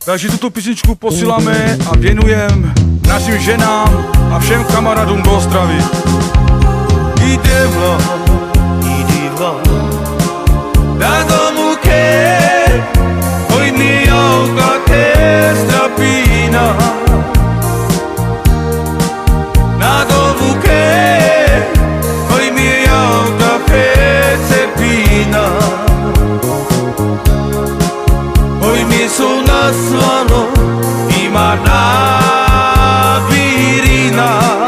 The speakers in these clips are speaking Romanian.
Takže tuto písničku posíláme a věnujem našim ženám a všem kamarádům do Ostravy. Ideva da domu ke oj mi auga te strapina na domu ke oj mi auga cepina oj mi su nasvano ima virina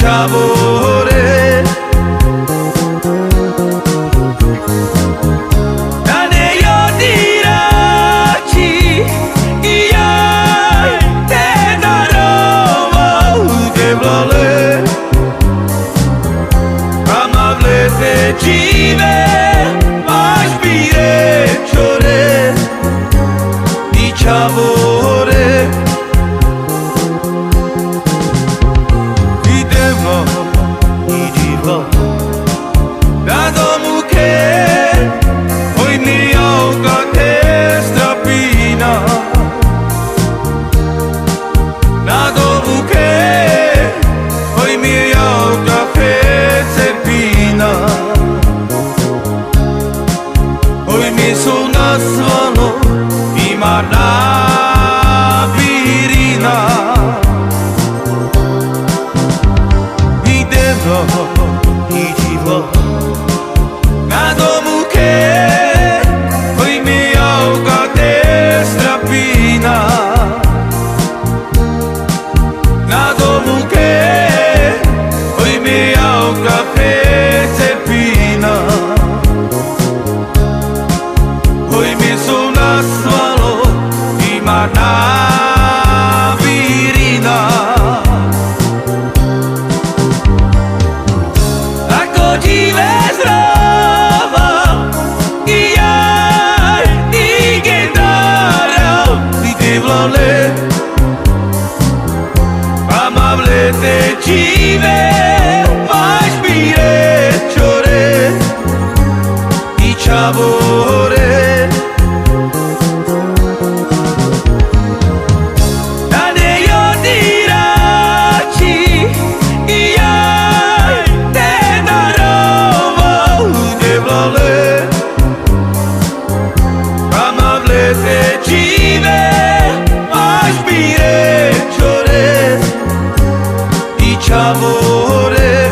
Amore da ne io dirci iai te darova de vole amable te cive mai spire ciore diciamo da domu ke oj mi auga te strapina na domu ke oj mi auga cepina oj mi su nasvano ima virina idemo na domu ke oj mi auga te strapina na domu ke oj mi auga cepina oj mi su nasvalo ima virina amable te cive mai spire ciore diciamo da ne io dirci iai te darova de vole amable te cive amore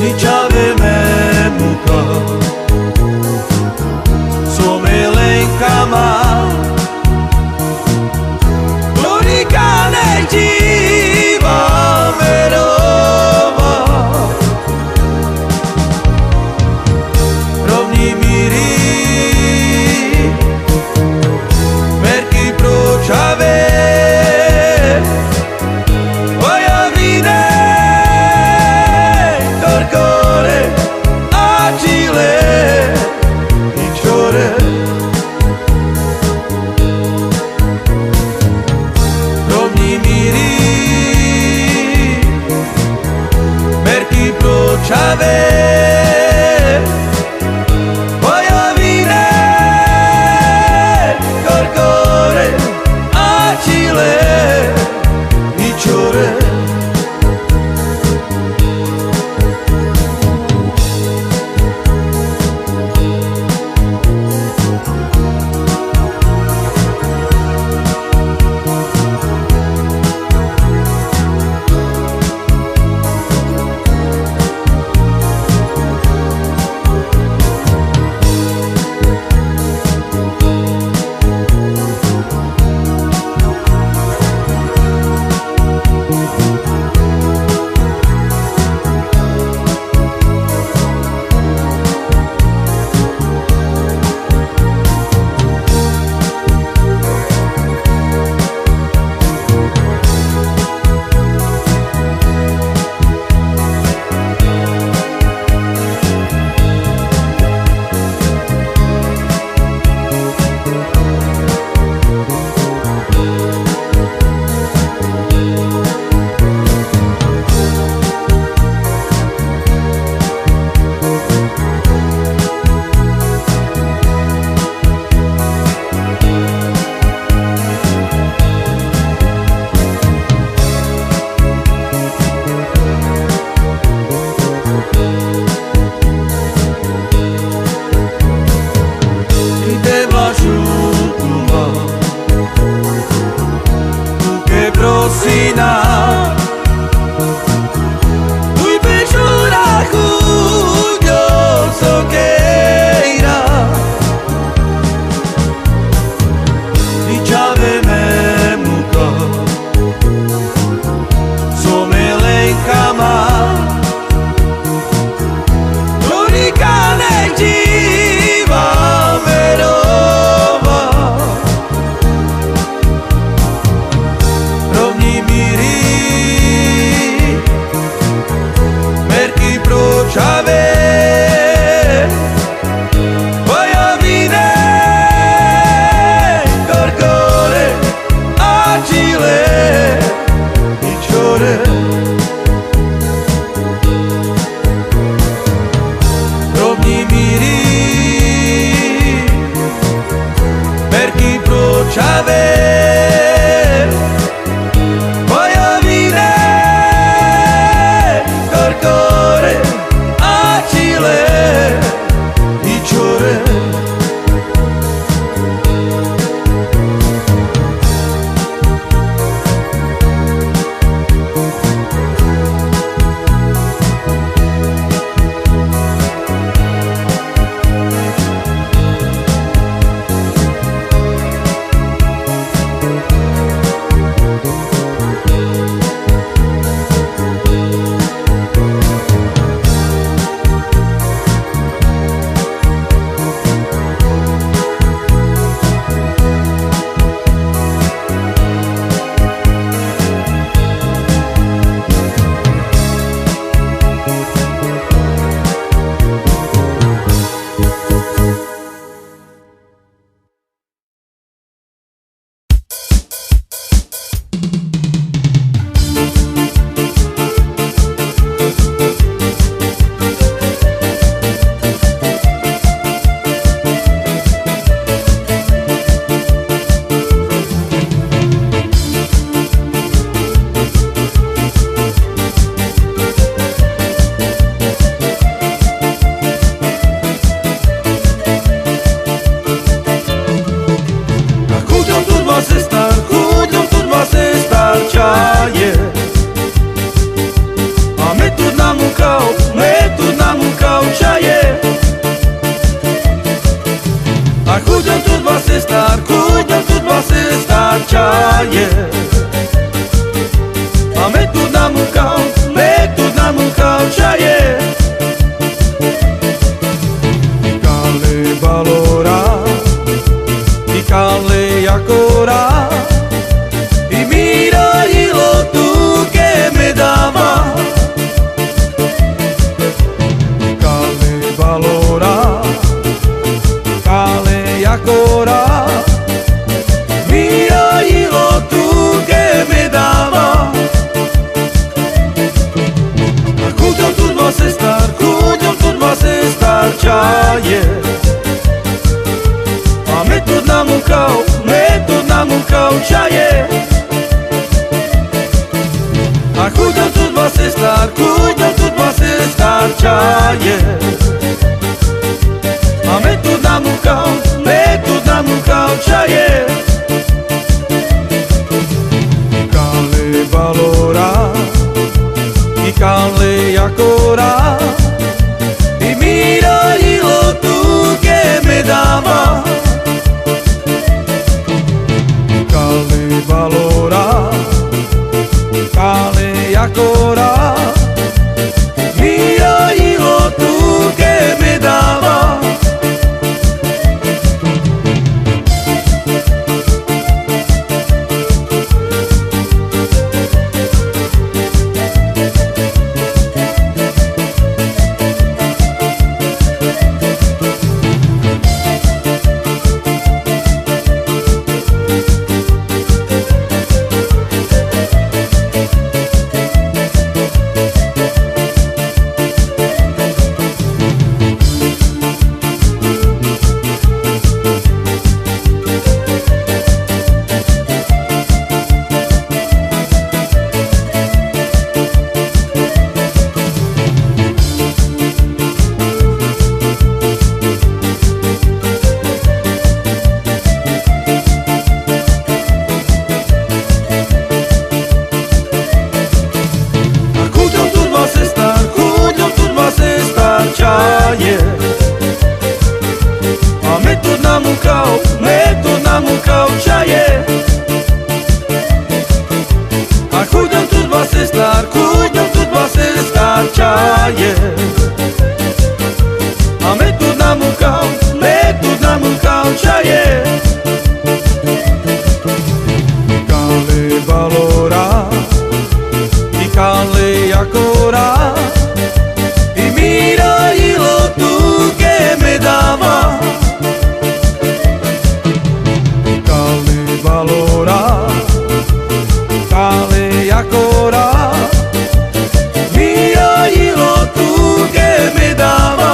Ničaveme muka Somelenkama Monika nečiva merova Rovni miri Merki pročave Chave voglio vine corcore acile niciore ancora y mira y lo tú que me daba, cale valora, cale ancora, mira y lo tú que me daba. Chuťom tu vas estar čaje. A my tu namúkał čaje. A chuťom tu vas estar čaje. A my tu namúkał čaje. Cale valora y cale ancora Y mira y lo tú que me daba, cale valora, cale ancora, mira y lo tú que me daba. čaje. A my tu namúkał čaje. A chuťom tu vas estar čaje. A my tu namúkał čaje. Cale valora y cale ancora. Mira y lo tú que me daba, Cale valora, cale ancora. mira y lo tú que me daba.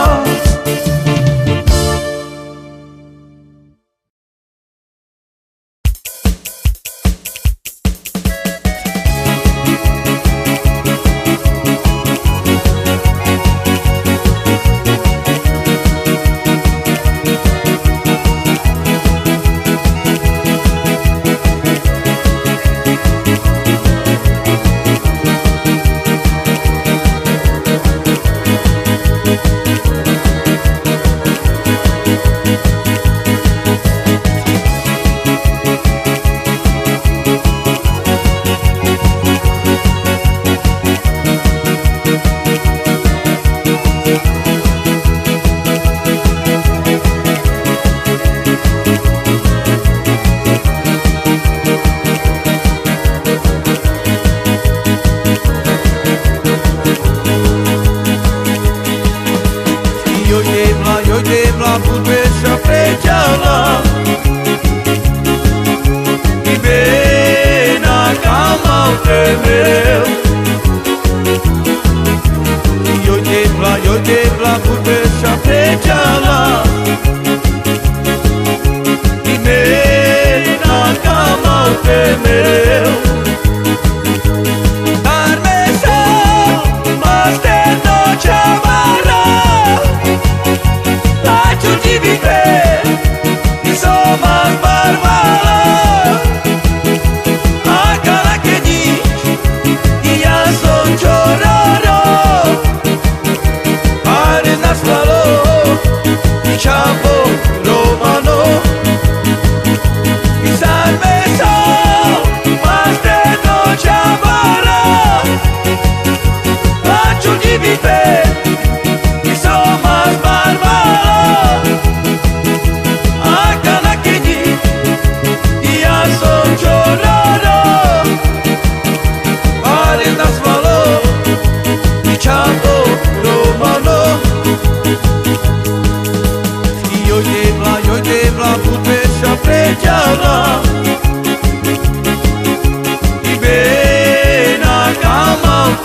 Yo tembla por esa fechada y ven a cama o temeu. Yo tembla por esa fechada y ven a cama o temeu. Darme sol, más de noche amarra. Te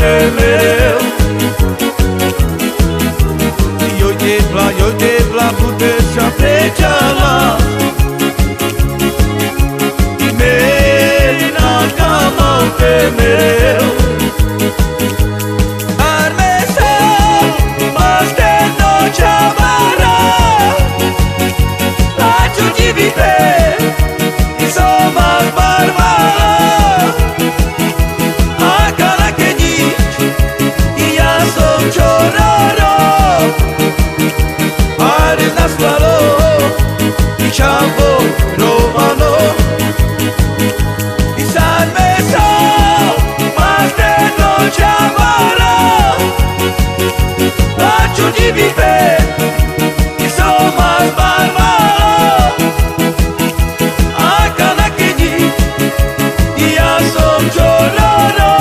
bate mereu. Eu te pla puterea preceala Imena ca bate mereu. Armesa maste nocia vara La ciucivite Isoma barbara Acala che dici Ia som ciororo Ares na squalo Diciamo romano Isan mesa Maste nocia vara La ciucivite Isoma barbara Acala che dici Ia som ciororo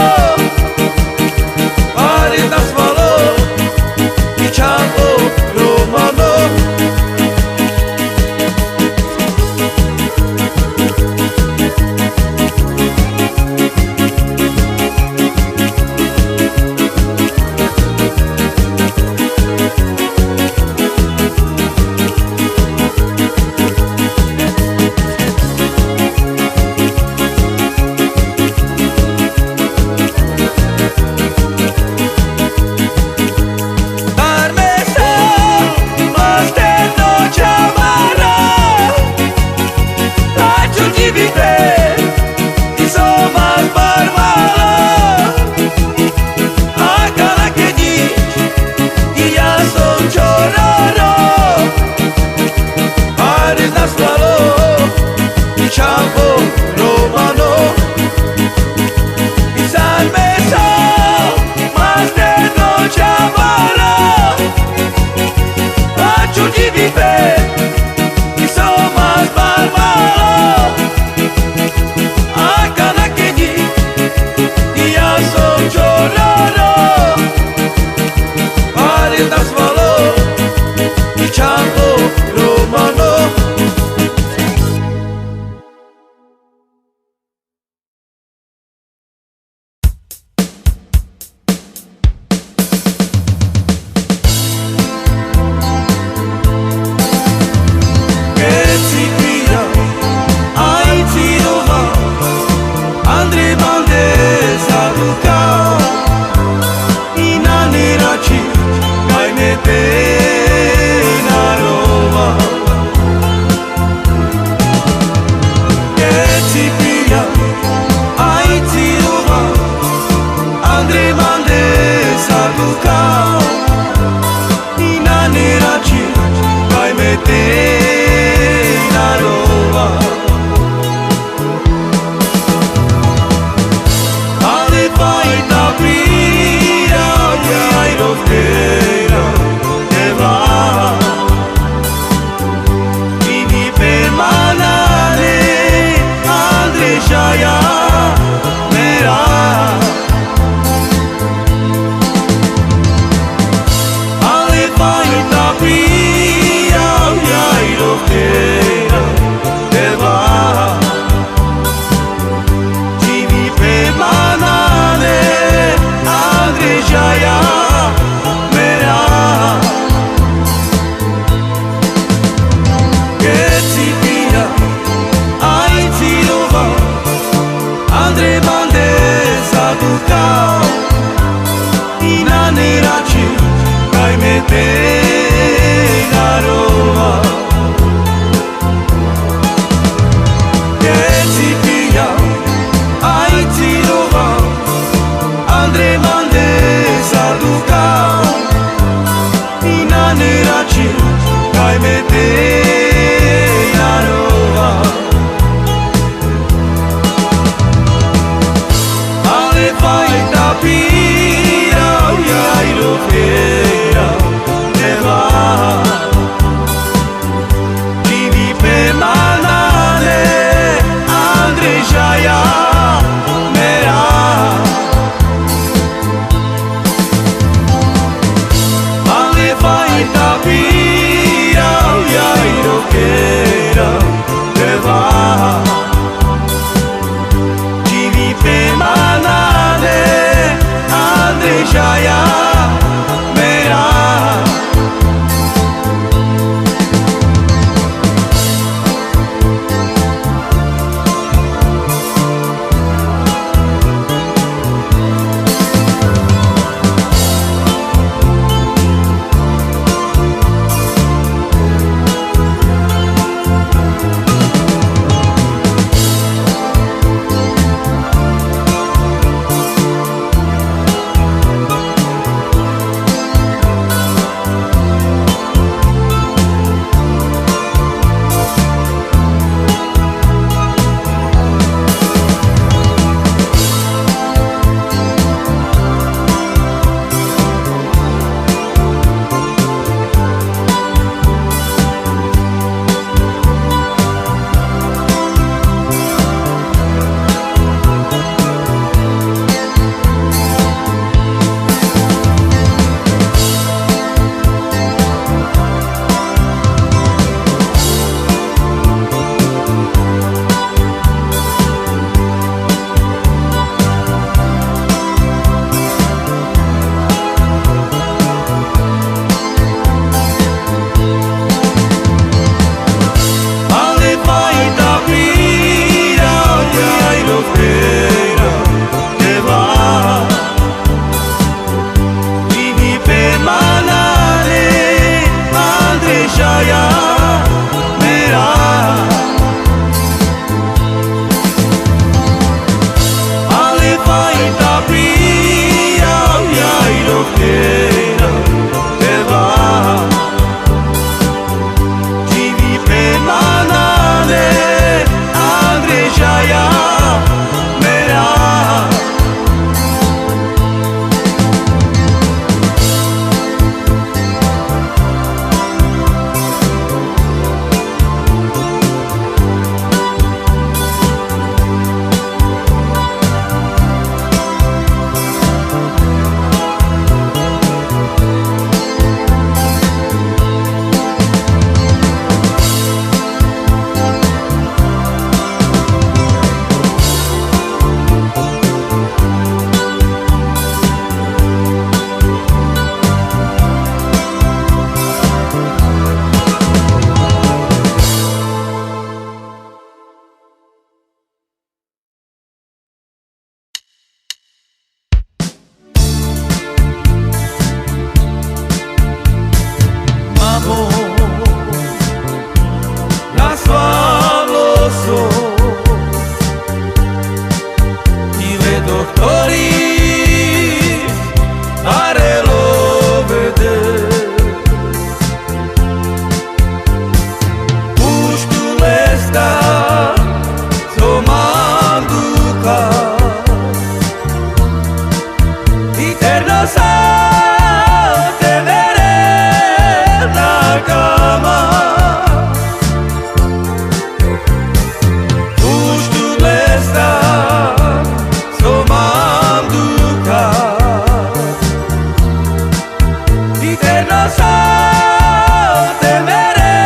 Ares na squalo Diciamo romano nossa te veré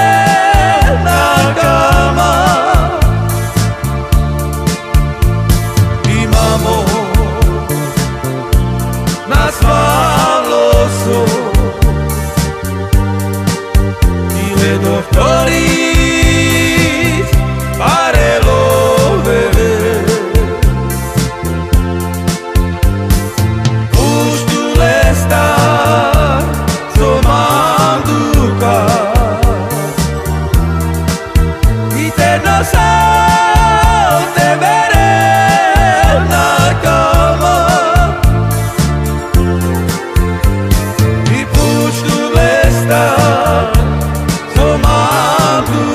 na cama e mamô nas faloso e le dottori farelo vedere justo l'estar somando e te nossa te veré na cama e justo l'estar somando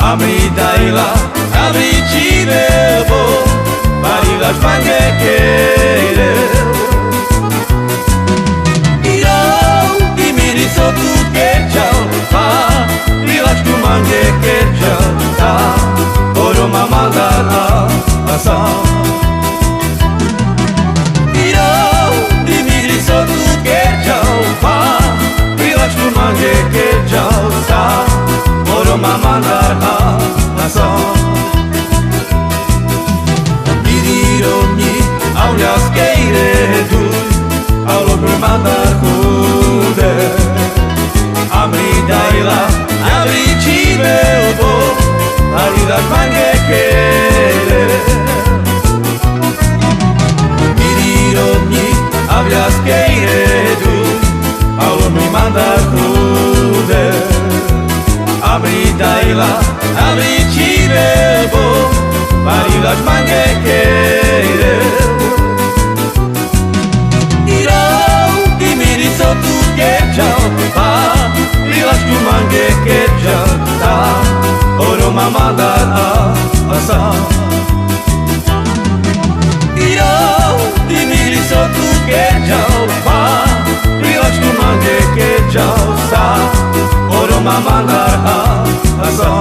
Amritaila, avricine-bo, Marilaš mange kere. Irau, dimiriso tu kerčal, pa Marilaš tu mange kerčal, ta Oro mamandara, asa. Irau, dimiriso tu kerčal, pa Marilaš tu mange kerčal, ta Oro mamandara, asa. Mirironi, aulias keire tu, aulo mamandar hude. Amritaila, avricine-bo, Marilaš mange kere. Mirironi, aulias keire tu, aulo mamandar hude. Amritaila, avricine-bo, Marilaš mange kere. Irau, dimiriso tu kerčal, pa Marilaš tu mange kerčal, ta Oro mamandara, asa. Irau, dimiriso tu kerčal, pa Marilaš tu mange kerčal, ta Oro mamandara, asa.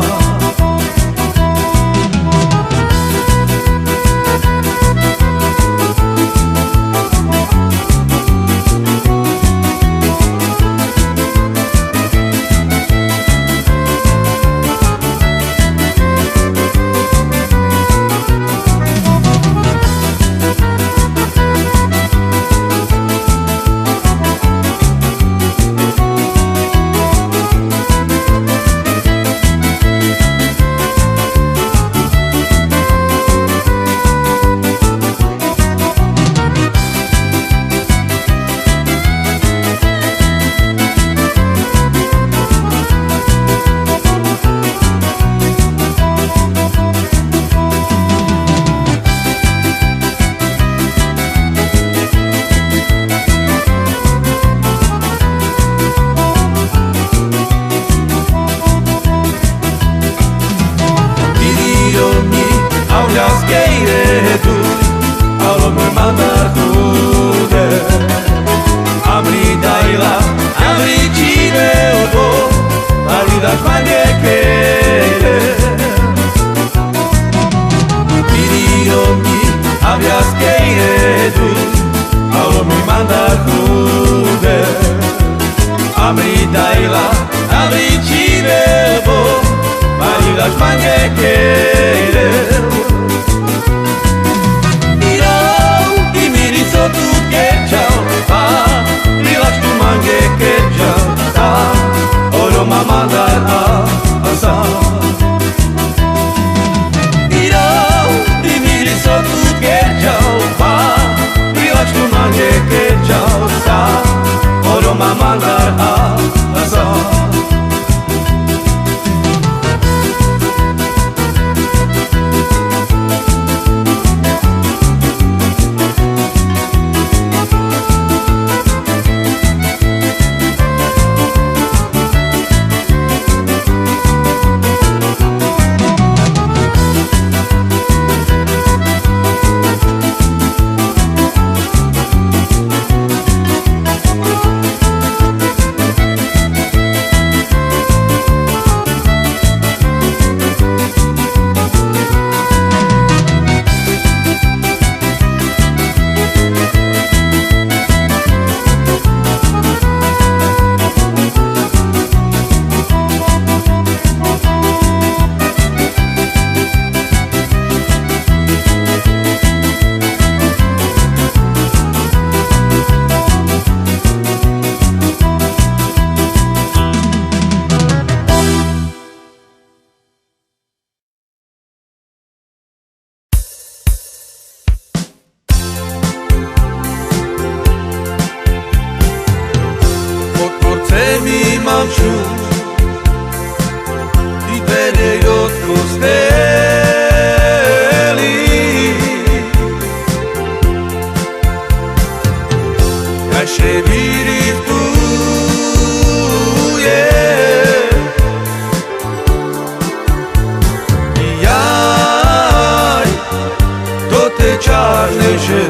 čarneže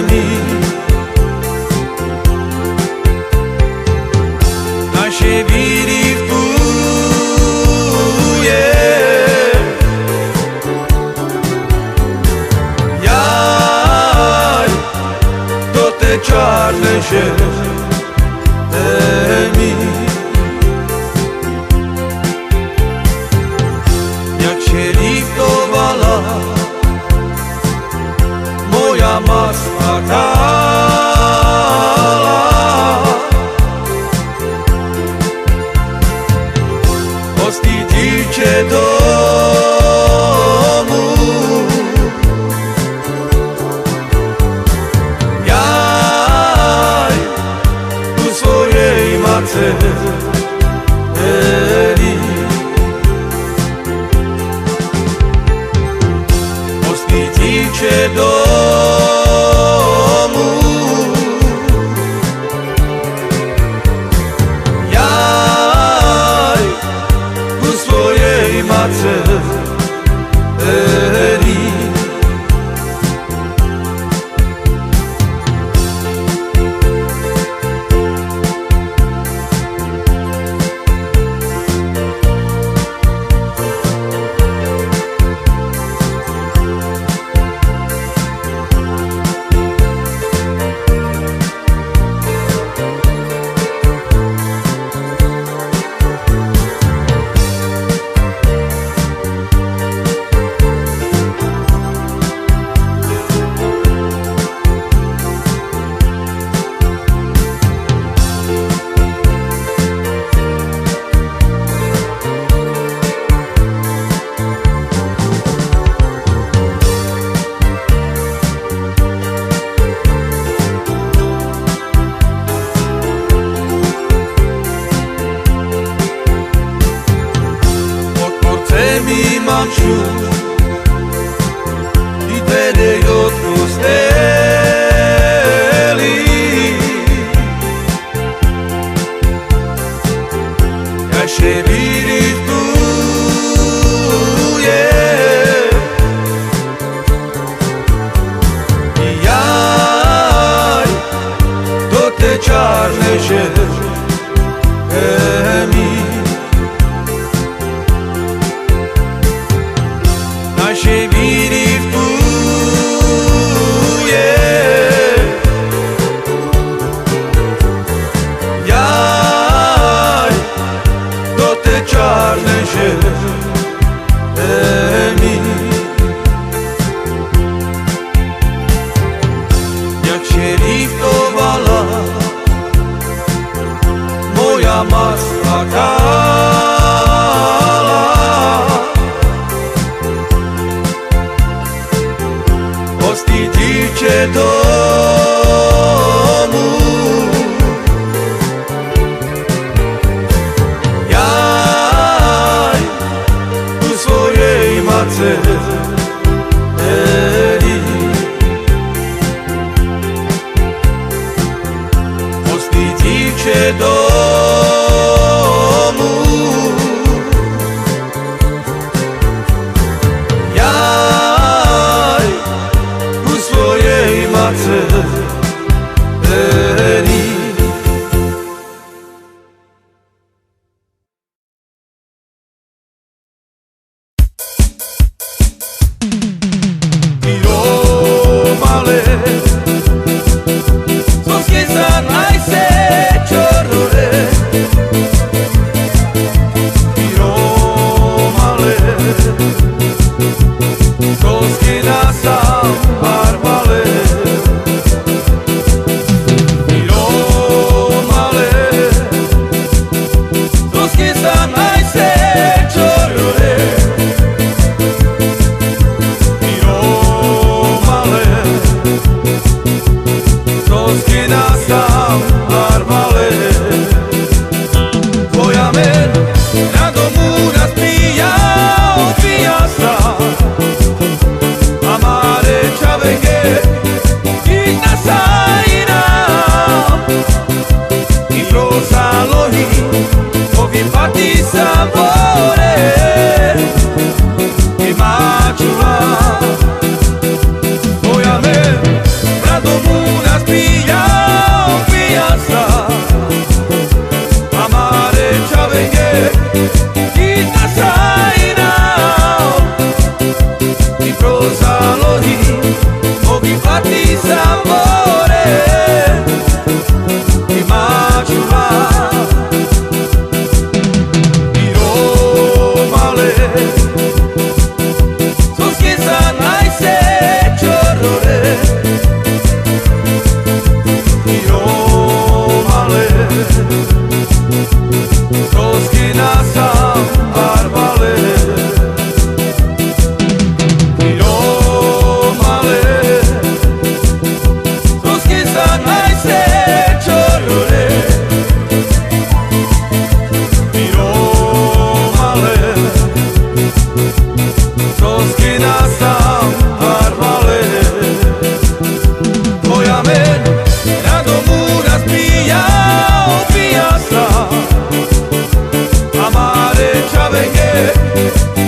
mi naše vidi tu je jaj to te čarneže mi jak się liftowała moja maska kala, ostidzicie domu jaj u swojej matce Idźcie domu jaj u swojej matce mi maciu i tede odpusteli ja się vidi tu je i jaj to te čarneže mi naše vidi tu je jaj to te čarneže mi jak się liftovala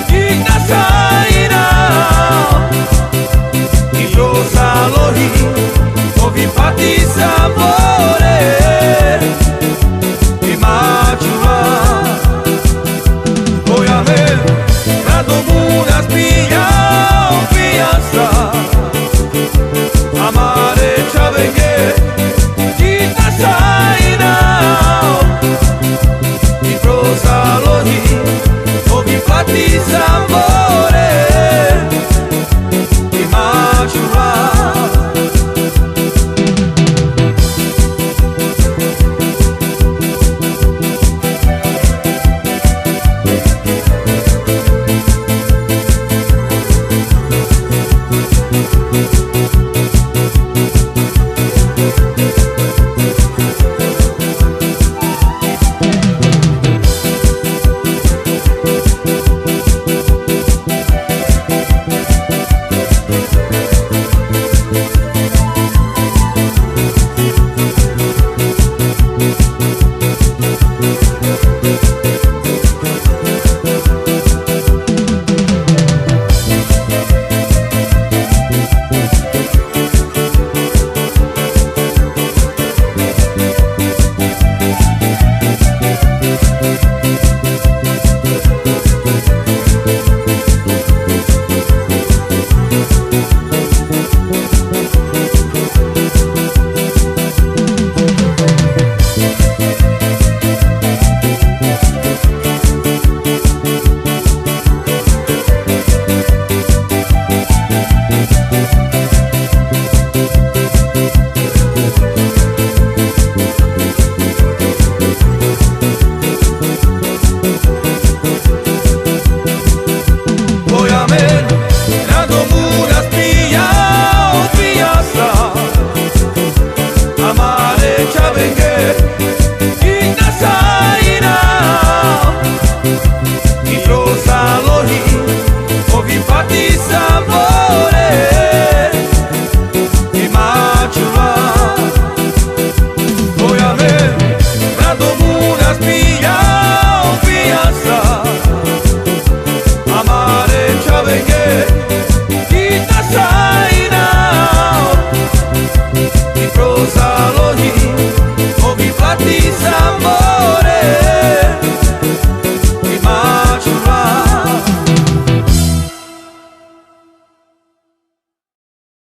i na sajna i pro zálohy to vypadí sa more.